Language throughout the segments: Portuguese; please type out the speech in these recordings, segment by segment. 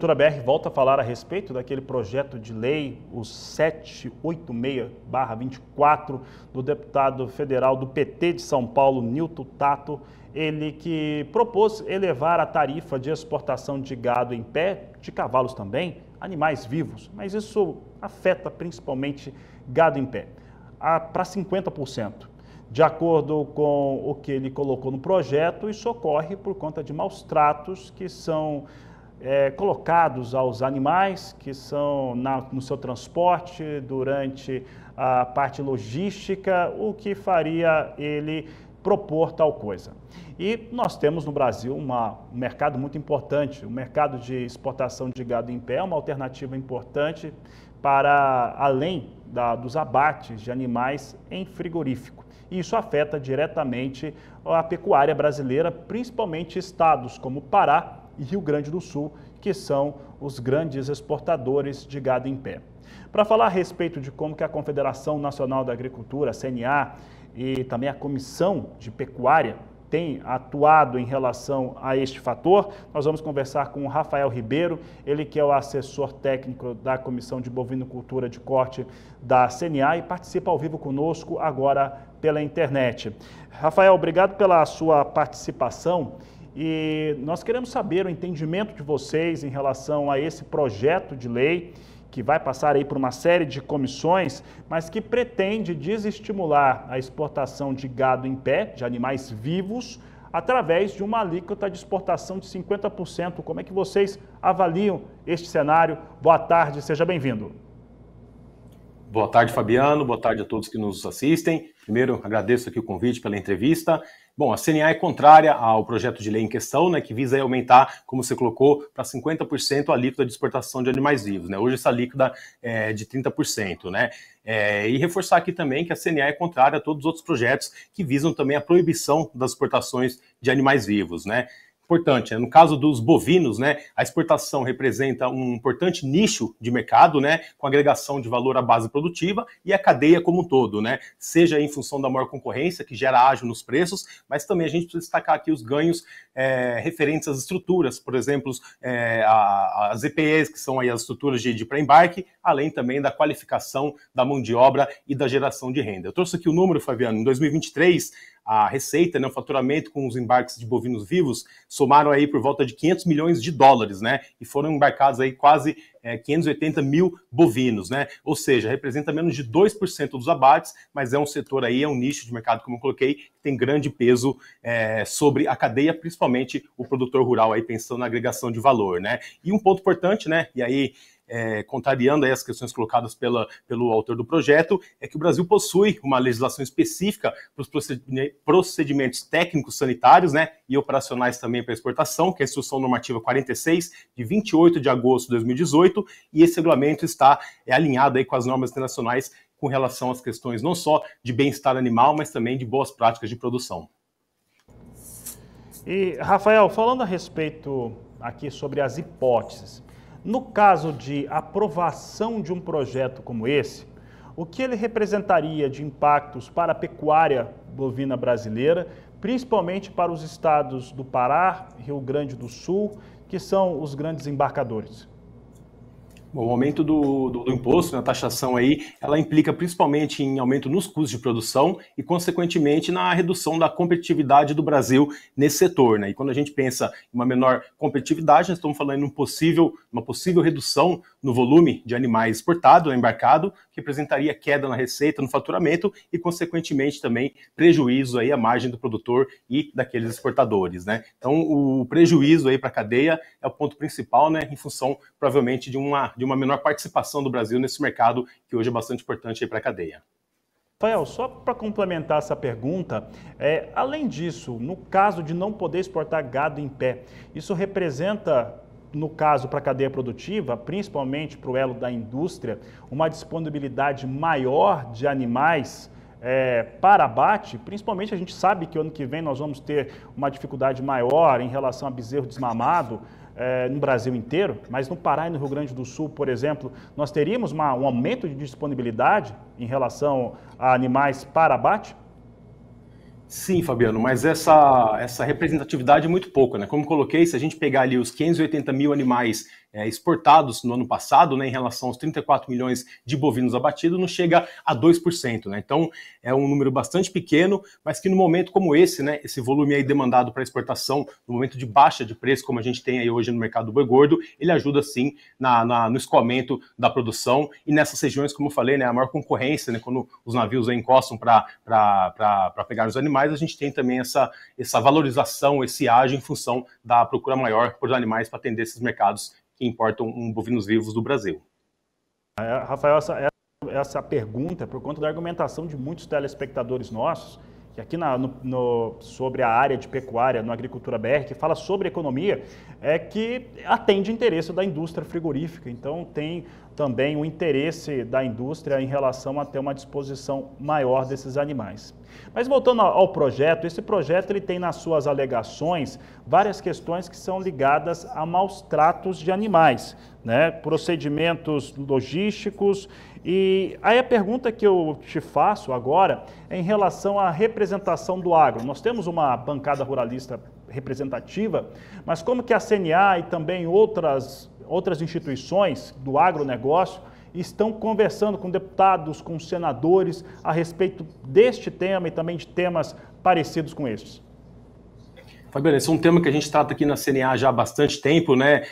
Agricultura BR volta a falar a respeito daquele projeto de lei, o 786/24, do deputado federal do PT de São Paulo, Nilton Tato, ele que propôs elevar a tarifa de exportação de gado em pé, de cavalos também, animais vivos, mas isso afeta principalmente gado em pé, para 50%. De acordo com o que ele colocou no projeto, isso ocorre por conta de maus tratos que são colocados aos animais, que são no seu transporte, durante a parte logística, o que faria ele propor tal coisa. E nós temos no Brasil um mercado muito importante, o mercado de exportação de gado em pé é uma alternativa importante para além dos abates de animais em frigorífico. E isso afeta diretamente a pecuária brasileira, principalmente estados como Pará e Rio Grande do Sul, que são os grandes exportadores de gado em pé. Para falar a respeito de como que a Confederação Nacional da Agricultura, a CNA, e também a Comissão de Pecuária tem atuado em relação a este fator, nós vamos conversar com o Rafael Ribeiro, ele que é o assessor técnico da Comissão de Bovinocultura de Corte da CNA e participa ao vivo conosco agora pela internet. Rafael, obrigado pela sua participação e nós queremos saber o entendimento de vocês em relação a esse projeto de lei que vai passar aí por uma série de comissões, mas que pretende desestimular a exportação de gado em pé, de animais vivos, através de uma alíquota de exportação de 50%. Como é que vocês avaliam este cenário? Boa tarde, seja bem-vindo. Boa tarde, Fabiano. Boa tarde a todos que nos assistem. Primeiro, agradeço aqui o convite pela entrevista. Bom, a CNA é contrária ao projeto de lei em questão, né, que visa aumentar, como você colocou, para 50% a alíquota de exportação de animais vivos, né? Hoje essa alíquota é de 30%, né? E reforçar aqui também que a CNA é contrária a todos os outros projetos que visam também a proibição das exportações de animais vivos, né? Importante, né? No caso dos bovinos, né, a exportação representa um importante nicho de mercado, né, com agregação de valor à base produtiva e a cadeia como um todo, né, seja em função da maior concorrência, que gera ágio nos preços, mas também a gente precisa destacar aqui os ganhos referentes às estruturas, por exemplo, as EPEs, que são aí as estruturas de pré-embarque, além também da qualificação da mão de obra e da geração de renda. Eu trouxe aqui o número, Fabiano, em 2023, a receita, né, o faturamento com os embarques de bovinos vivos somaram aí por volta de 500 milhões de dólares, né, e foram embarcados aí quase 580 mil bovinos, né, ou seja, representa menos de 2% dos abates, mas é um setor aí, é um nicho de mercado, como eu coloquei, que tem grande peso sobre a cadeia, principalmente o produtor rural aí pensando na agregação de valor, né, e um ponto importante, né, e aí contrariando aí as questões colocadas pelo autor do projeto, é que o Brasil possui uma legislação específica para os procedimentos técnicos sanitários, né, e operacionais também para exportação, que é a Instrução Normativa 46, de 28 de agosto de 2018, e esse regulamento está alinhado aí com as normas internacionais com relação às questões não só de bem-estar animal, mas também de boas práticas de produção. E, Rafael, falando a respeito aqui sobre as hipóteses, no caso de aprovação de um projeto como esse, o que ele representaria de impactos para a pecuária bovina brasileira, principalmente para os estados do Pará, Rio Grande do Sul, que são os grandes embarcadores? Bom, o aumento do imposto, né, a taxação aí, ela implica principalmente em aumento nos custos de produção e, consequentemente, na redução da competitividade do Brasil nesse setor, né? E quando a gente pensa em uma menor competitividade, nós estamos falando em uma possível redução no volume de animais exportado, né, embarcado, que representaria queda na receita, no faturamento e, consequentemente, também prejuízo aí à margem do produtor e daqueles exportadores, né? Então, o prejuízo aí para a cadeia é o ponto principal, né, em função, provavelmente, de uma menor participação do Brasil nesse mercado, que hoje é bastante importante para a cadeia. Rafael, só para complementar essa pergunta, além disso, no caso de não poder exportar gado em pé, isso representa, no caso para a cadeia produtiva, principalmente para o elo da indústria, uma disponibilidade maior de animais para abate? Principalmente a gente sabe que ano que vem nós vamos ter uma dificuldade maior em relação a bezerro desmamado, no Brasil inteiro, mas no Pará e no Rio Grande do Sul, por exemplo, nós teríamos um aumento de disponibilidade em relação a animais para abate? Sim, Fabiano, mas essa representatividade é muito pouca, né? Como coloquei, se a gente pegar ali os 580 mil animais exportados no ano passado, né, em relação aos 34 milhões de bovinos abatidos, não chega a 2%. Né? Então, é um número bastante pequeno, mas que no momento como esse, né, esse volume aí demandado para exportação, no momento de baixa de preço, como a gente tem aí hoje no mercado do boi gordo, ele ajuda sim no escoamento da produção e nessas regiões, como eu falei, né, a maior concorrência, né, quando os navios aí encostam para pegar os animais, a gente tem também essa valorização, esse ágio em função da procura maior por animais para atender esses mercados que importam bovinos vivos do Brasil. Rafael, essa pergunta é por conta da argumentação de muitos telespectadores nossos, que aqui sobre a área de pecuária no Agricultura BR, que fala sobre economia, é que atende interesse da indústria frigorífica. Então, tem também o interesse da indústria em relação a ter uma disposição maior desses animais. Mas voltando ao projeto, esse projeto ele tem nas suas alegações várias questões que são ligadas a maus tratos de animais, né? Procedimentos logísticos. E aí a pergunta que eu te faço agora é em relação à representação do agro. Nós temos uma bancada ruralista representativa, mas como que a CNA e também outras instituições do agronegócio estão conversando com deputados, com senadores a respeito deste tema e também de temas parecidos com estes? Fabiano, esse é um tema que a gente trata aqui na CNA já há bastante tempo, né?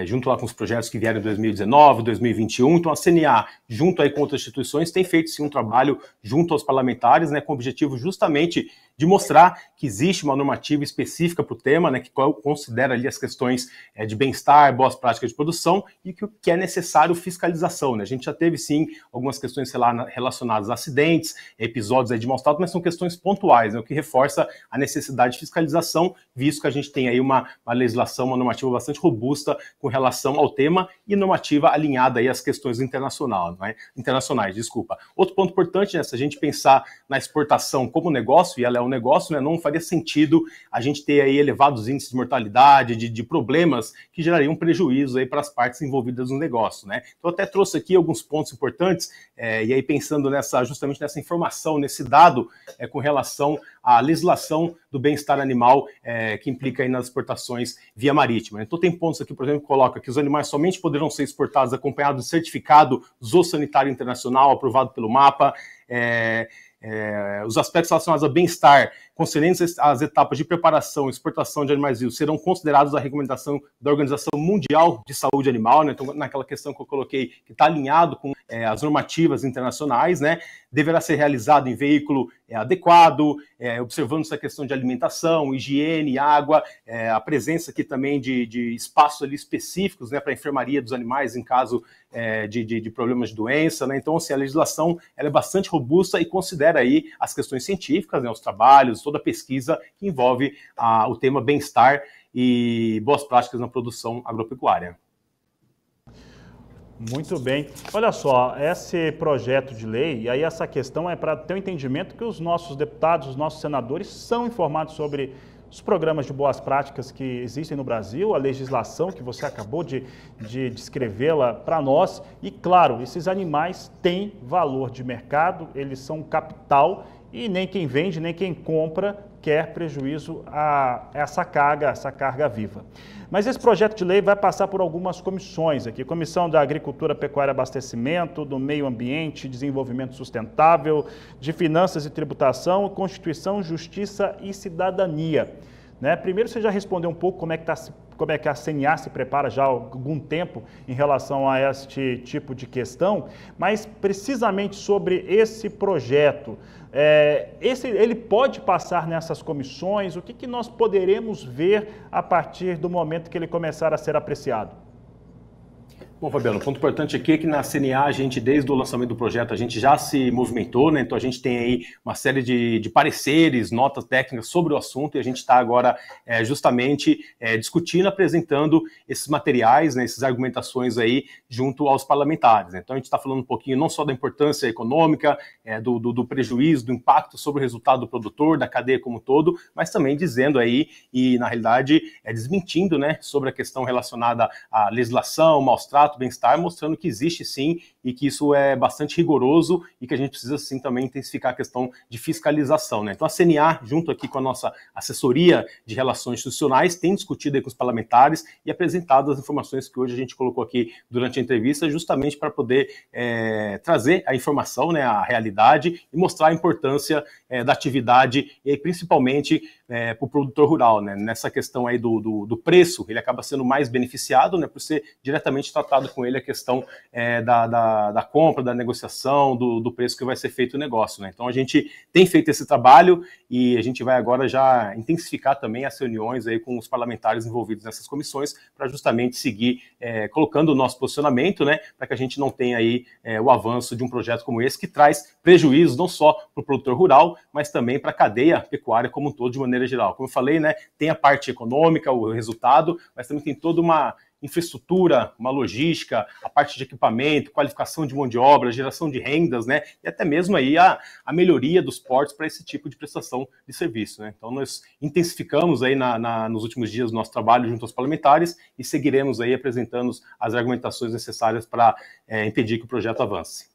Junto lá com os projetos que vieram em 2019, 2021. Então, a CNA, junto aí com outras instituições, tem feito sim um trabalho junto aos parlamentares, né? Com o objetivo justamente de mostrar que existe uma normativa específica para o tema, né? Que considera ali as questões de bem-estar, boas práticas de produção e que é necessário fiscalização, né? A gente já teve sim algumas questões relacionadas a acidentes, episódios aí de maus tratos, mas são questões pontuais, né? O que reforça a necessidade de fiscalização, visto que a gente tem aí uma legislação, uma normativa bastante robusta com relação ao tema e normativa alinhada aí às questões internacionais. Outro ponto importante, né, se a gente pensar na exportação como negócio, e ela é um negócio, né, não faria sentido a gente ter aí elevados índices de mortalidade, de problemas que gerariam prejuízo aí para as partes envolvidas no negócio, né? Então, eu até trouxe aqui alguns pontos importantes, e aí pensando justamente nessa informação, nesse dado com relação à legislação do bem-estar animal que implica aí nas exportações via marítima. Então tem pontos aqui, por exemplo, que coloca que os animais somente poderão ser exportados acompanhados de certificado zoossanitário internacional aprovado pelo MAPA, os aspectos relacionados ao bem-estar concernentes às etapas de preparação e exportação de animais vivos serão considerados a recomendação da Organização Mundial de Saúde Animal, né? Então, naquela questão que eu coloquei, que está alinhado com as normativas internacionais, né? Deverá ser realizado em veículo adequado, observando essa questão de alimentação, higiene, água, a presença aqui também de espaços ali específicos, né, para a enfermaria dos animais em caso de problemas de doença, né? Então, assim, a legislação ela é bastante robusta e considera aí as questões científicas, né, os trabalhos, toda a pesquisa que envolve o tema bem-estar e boas práticas na produção agropecuária. Muito bem. Olha só, esse projeto de lei, e aí essa questão é para ter o entendimento que os nossos deputados, os nossos senadores são informados sobre os programas de boas práticas que existem no Brasil, a legislação que você acabou de descrevê-la para nós. E, claro, esses animais têm valor de mercado, eles são capital e nem quem vende, nem quem compra quer prejuízo a essa carga viva. Mas esse projeto de lei vai passar por algumas comissões aqui. Comissão da Agricultura, Pecuária e Abastecimento, do Meio Ambiente, Desenvolvimento Sustentável, de Finanças e Tributação, Constituição, Justiça e Cidadania. Né? Primeiro, você já respondeu um pouco como é que a CNA se prepara já há algum tempo em relação a este tipo de questão, mas precisamente sobre esse projeto, ele pode passar nessas comissões? O que nós poderemos ver a partir do momento que ele começar a ser apreciado? Bom, Fabiano, o ponto importante aqui é que na CNA, a gente, desde o lançamento do projeto, a gente já se movimentou, né? Então a gente tem aí uma série de pareceres, notas técnicas sobre o assunto, e a gente está agora justamente discutindo, apresentando esses materiais, né, essas argumentações aí junto aos parlamentares, né? Então a gente está falando um pouquinho não só da importância econômica, do prejuízo, do impacto sobre o resultado do produtor, da cadeia como um todo, mas também dizendo aí, e na realidade desmentindo, né, sobre a questão relacionada à legislação, maus tratos, fato bem-estar, mostrando que existe sim e que isso é bastante rigoroso e que a gente precisa sim também intensificar a questão de fiscalização, né? Então a CNA, junto aqui com a nossa assessoria de relações institucionais, tem discutido aí com os parlamentares e apresentado as informações que hoje a gente colocou aqui durante a entrevista, justamente para poder trazer a informação, né, a realidade e mostrar a importância da atividade e principalmente para o produtor rural, né? Nessa questão aí do preço, ele acaba sendo mais beneficiado, né, por ser diretamente tratado com ele a questão da compra, da negociação, do preço que vai ser feito o negócio, né? Então a gente tem feito esse trabalho e a gente vai agora já intensificar também as reuniões aí com os parlamentares envolvidos nessas comissões para justamente seguir colocando o nosso posicionamento, né, para que a gente não tenha aí o avanço de um projeto como esse que traz prejuízos não só para o produtor rural, mas também para a cadeia pecuária como um todo de maneira geral. Como eu falei, né, tem a parte econômica, o resultado, mas também tem toda uma infraestrutura, uma logística, a parte de equipamento, qualificação de mão de obra, geração de rendas, né, e até mesmo aí a melhoria dos portos para esse tipo de prestação de serviço, né. Então nós intensificamos aí nos últimos dias o nosso trabalho junto aos parlamentares e seguiremos aí apresentando as argumentações necessárias para impedir que o projeto avance.